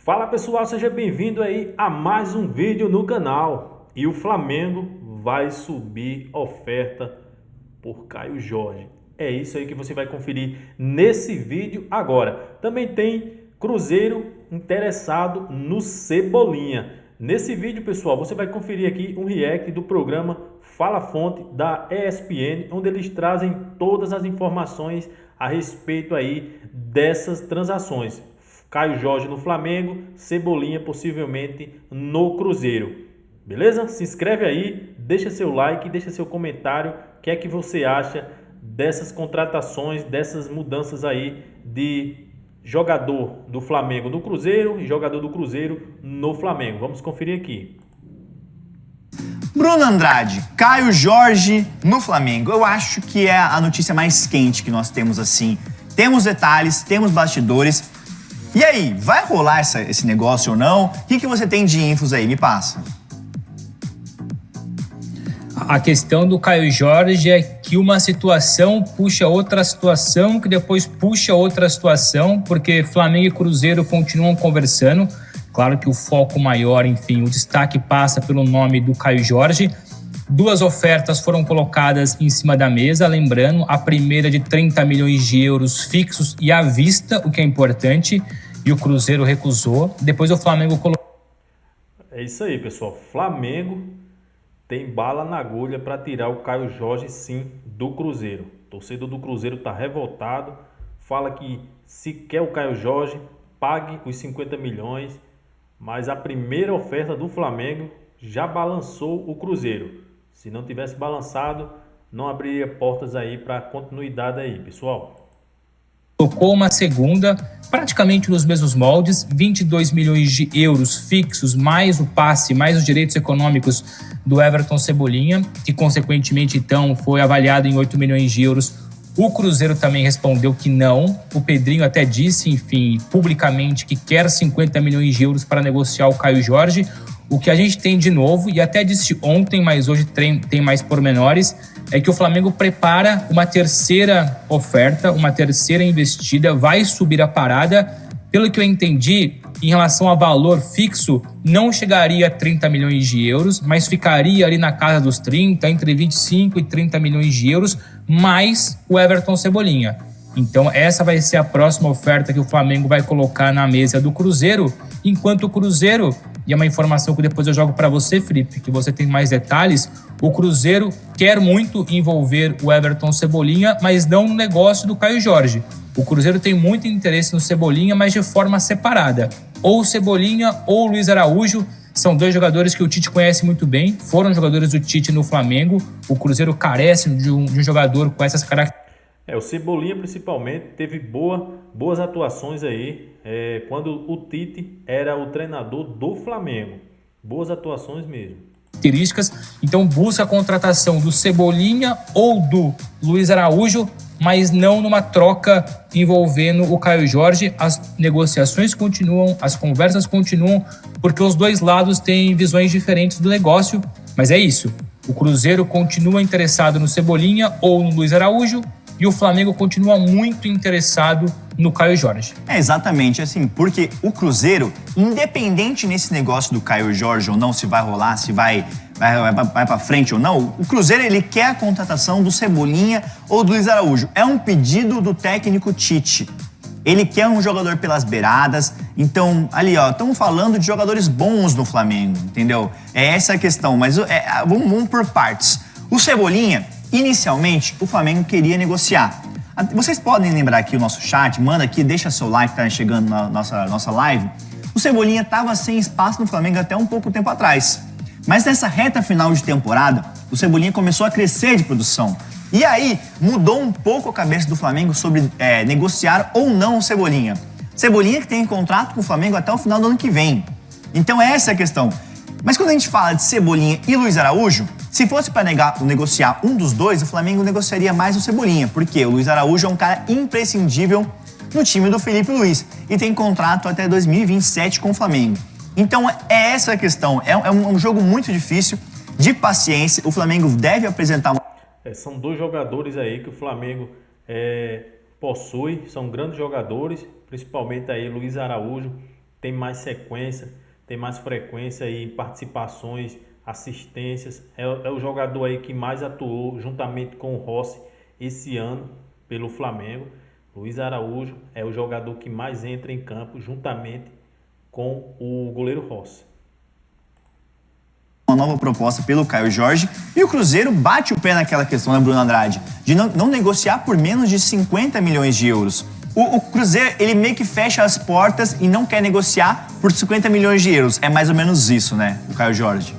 Fala pessoal, seja bem-vindo aí a mais um vídeo no canal. E o Flamengo vai subir oferta por Caio Jorge. É isso aí que você vai conferir nesse vídeo agora. Também tem Cruzeiro interessado no Cebolinha. Nesse vídeo, pessoal, você vai conferir aqui um react do programa Fala Fonte da ESPN, onde eles trazem todas as informações a respeito aí dessas transações. Caio Jorge no Flamengo, Cebolinha possivelmente no Cruzeiro. Beleza? Se inscreve aí, deixa seu like, deixa seu comentário. O que é que você acha dessas contratações, dessas mudanças aí de jogador do Flamengo no Cruzeiro e jogador do Cruzeiro no Flamengo? Vamos conferir aqui. Bruno Andrade, Caio Jorge no Flamengo. Eu acho que é a notícia mais quente que nós temos assim. Temos detalhes, temos bastidores. E aí, vai rolar esse negócio ou não? O que você tem de infos aí? Me passa. A questão do Caio Jorge é que uma situação puxa outra situação, que depois puxa outra situação, porque Flamengo e Cruzeiro continuam conversando. Claro que o foco maior, enfim, o destaque passa pelo nome do Caio Jorge. Duas ofertas foram colocadas em cima da mesa, lembrando, a primeira de 30 milhões de euros fixos e à vista, o que é importante, e o Cruzeiro recusou. Depois o Flamengo colocou... É isso aí, pessoal. Flamengo tem bala na agulha para tirar o Caio Jorge, sim, do Cruzeiro. O torcedor do Cruzeiro está revoltado, fala que se quer o Caio Jorge, pague os 50 milhões, mas a primeira oferta do Flamengo já balançou o Cruzeiro. Se não tivesse balançado, não abriria portas aí para continuidade aí, pessoal. Colocou uma segunda, praticamente nos mesmos moldes, 22 milhões de euros fixos, mais o passe, mais os direitos econômicos do Everton Cebolinha, que consequentemente então foi avaliado em 8 milhões de euros. O Cruzeiro também respondeu que não. O Pedrinho até disse, enfim, publicamente que quer 50 milhões de euros para negociar o Caio Jorge. O que a gente tem de novo, e até disse ontem, mas hoje tem mais pormenores, é que o Flamengo prepara uma terceira oferta, uma terceira investida, vai subir a parada. Pelo que eu entendi, em relação a valor fixo, não chegaria a 30 milhões de euros, mas ficaria ali na casa dos 30, entre 25 e 30 milhões de euros, mais o Everton Cebolinha. Então essa vai ser a próxima oferta que o Flamengo vai colocar na mesa do Cruzeiro, enquanto o Cruzeiro, e é uma informação que depois eu jogo para você, Felipe, que você tem mais detalhes, o Cruzeiro quer muito envolver o Everton Cebolinha, mas não no negócio do Caio Jorge. O Cruzeiro tem muito interesse no Cebolinha, mas de forma separada. Ou o Cebolinha ou o Luiz Araújo são dois jogadores que o Tite conhece muito bem, foram jogadores do Tite no Flamengo. O Cruzeiro carece de um jogador com essas características. O Cebolinha principalmente teve boas atuações aí quando o Tite era o treinador do Flamengo. Boas atuações mesmo. Então busca a contratação do Cebolinha ou do Luiz Araújo, mas não numa troca envolvendo o Caio Jorge. As negociações continuam, as conversas continuam, porque os dois lados têm visões diferentes do negócio, mas é isso. O Cruzeiro continua interessado no Cebolinha ou no Luiz Araújo, e o Flamengo continua muito interessado no Caio Jorge. É exatamente assim, porque o Cruzeiro, independente nesse negócio do Caio Jorge ou não, se vai rolar, se vai para frente ou não, o Cruzeiro ele quer a contratação do Cebolinha ou do Luiz Araújo. É um pedido do técnico Tite. Ele quer um jogador pelas beiradas. Então, ali, ó, estamos falando de jogadores bons no Flamengo, entendeu? É essa a questão, mas vamos por partes. O Cebolinha, inicialmente, o Flamengo queria negociar. Vocês podem lembrar aqui o nosso chat, manda aqui, deixa seu like, tá chegando na nossa live. O Cebolinha estava sem espaço no Flamengo até um pouco tempo atrás. Mas nessa reta final de temporada, o Cebolinha começou a crescer de produção. E aí, mudou um pouco a cabeça do Flamengo sobre negociar ou não o Cebolinha. Cebolinha que tem contrato com o Flamengo até o final do ano que vem. Então essa é a questão. Mas quando a gente fala de Cebolinha e Luiz Araújo, se fosse para negociar um dos dois, o Flamengo negociaria mais o Cebolinha, porque o Luiz Araújo é um cara imprescindível no time do Felipe Luiz e tem contrato até 2027 com o Flamengo. Então é essa a questão, é um jogo muito difícil, de paciência, o Flamengo deve apresentar... São dois jogadores aí que o Flamengo possui, são grandes jogadores, principalmente aí Luiz Araújo tem mais sequência, tem mais frequência em participações, assistências. É o jogador aí que mais atuou juntamente com o Rossi esse ano pelo Flamengo. Luiz Araújo é o jogador que mais entra em campo juntamente com o goleiro Rossi. Uma nova proposta pelo Caio Jorge, e o Cruzeiro bate o pé naquela questão, né, Bruno Andrade, de não negociar por menos de 50 milhões de euros. O Cruzeiro, ele meio que fecha as portas e não quer negociar por 50 milhões de euros. É mais ou menos isso, né, o Caio Jorge?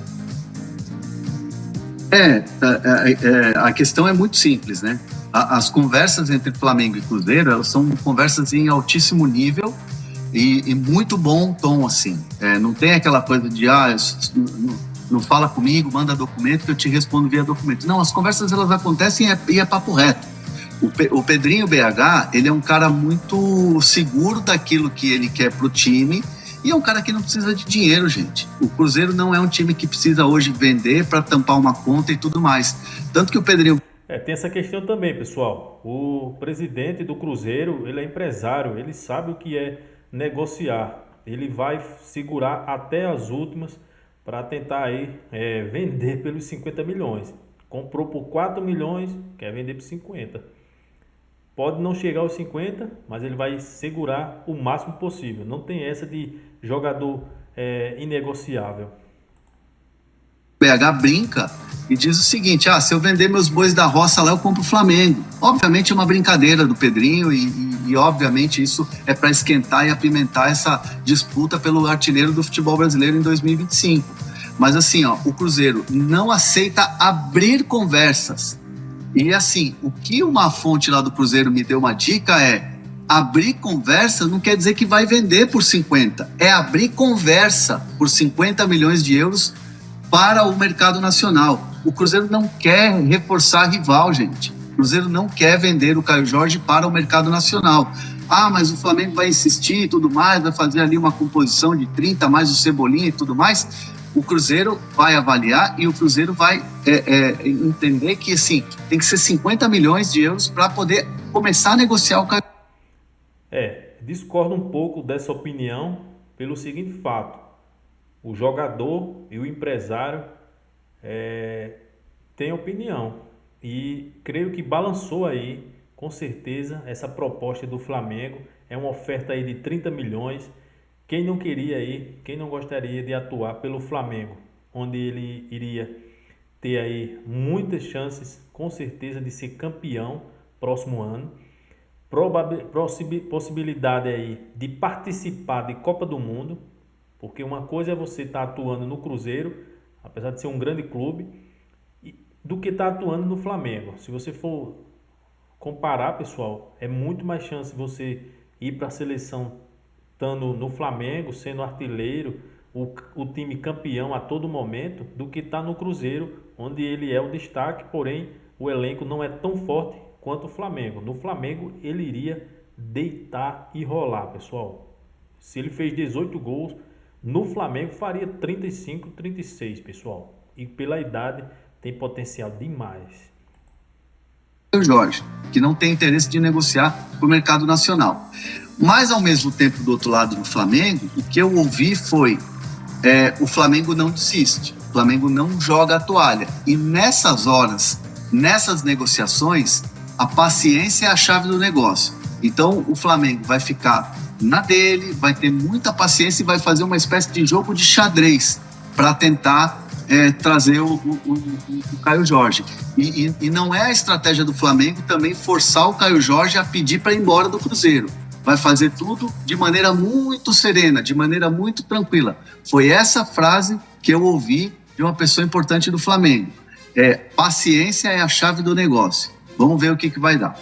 A questão é muito simples, né? As conversas entre Flamengo e Cruzeiro, elas são conversas em altíssimo nível e muito bom tom, assim. Não tem aquela coisa de, não fala comigo, manda documento que eu te respondo via documento. Não, as conversas elas acontecem e é papo reto. O Pedrinho BH, ele é um cara muito seguro daquilo que ele quer pro time e é um cara que não precisa de dinheiro, gente. O Cruzeiro não é um time que precisa hoje vender para tampar uma conta e tudo mais. Tanto que o Pedrinho... Tem essa questão também, pessoal. O presidente do Cruzeiro, ele é empresário, ele sabe o que é negociar. Ele vai segurar até as últimas para tentar aí vender pelos 50 milhões. Comprou por 4 milhões, quer vender por 50. Pode não chegar aos 50, mas ele vai segurar o máximo possível. Não tem essa de jogador inegociável. BH brinca e diz o seguinte, se eu vender meus bois da roça lá, eu compro o Flamengo. Obviamente é uma brincadeira do Pedrinho e obviamente isso é para esquentar e apimentar essa disputa pelo artilheiro do futebol brasileiro em 2025. Mas assim, o Cruzeiro não aceita abrir conversas. E assim, o que uma fonte lá do Cruzeiro me deu uma dica abrir conversa não quer dizer que vai vender por 50. É abrir conversa por 50 milhões de euros para o mercado nacional. O Cruzeiro não quer reforçar rival, gente. O Cruzeiro não quer vender o Caio Jorge para o mercado nacional. Mas o Flamengo vai insistir e tudo mais, vai fazer ali uma composição de 30 mais o Cebolinha e tudo mais. O Cruzeiro vai avaliar e o Cruzeiro vai entender que assim, tem que ser 50 milhões de euros para poder começar a negociar o Caio. Discordo um pouco dessa opinião pelo seguinte fato. O jogador e o empresário têm opinião e creio que balançou aí, com certeza, essa proposta do Flamengo. É uma oferta aí de 30 milhões. Quem não queria aí, quem não gostaria de atuar pelo Flamengo, onde ele iria ter aí muitas chances, com certeza, de ser campeão próximo ano. Possibilidade aí de participar de Copa do Mundo, porque uma coisa é você estar atuando no Cruzeiro, apesar de ser um grande clube, do que estar atuando no Flamengo. Se você for comparar, pessoal, é muito mais chance você ir para a seleção estando no Flamengo, sendo artilheiro, o time campeão a todo momento, do que estar no Cruzeiro, onde ele é o destaque, porém o elenco não é tão forte quanto o Flamengo. No Flamengo ele iria deitar e rolar, pessoal. Se ele fez 18 gols, no Flamengo faria 35, 36, pessoal. E pela idade tem potencial demais. Jorge, que não tem interesse de negociar para o mercado nacional. Mas, ao mesmo tempo, do outro lado do Flamengo, o que eu ouvi foi o Flamengo não desiste, o Flamengo não joga a toalha. E nessas horas, nessas negociações, a paciência é a chave do negócio. Então, o Flamengo vai ficar na dele, vai ter muita paciência e vai fazer uma espécie de jogo de xadrez para tentar trazer o Caio Jorge. E não é a estratégia do Flamengo também forçar o Caio Jorge a pedir para ir embora do Cruzeiro. Vai fazer tudo de maneira muito serena, de maneira muito tranquila. Foi essa frase que eu ouvi de uma pessoa importante do Flamengo. Paciência é a chave do negócio. Vamos ver o que vai dar.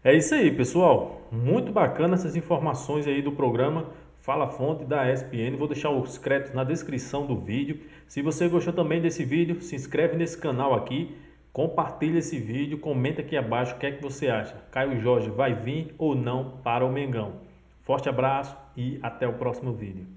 É isso aí, pessoal. Muito bacana essas informações aí do programa Fala Fonte da ESPN. Vou deixar os créditos na descrição do vídeo. Se você gostou também desse vídeo, se inscreve nesse canal aqui. Compartilha esse vídeo, comenta aqui abaixo o que é que você acha. Caio Jorge vai vir ou não para o Mengão? Forte abraço e até o próximo vídeo.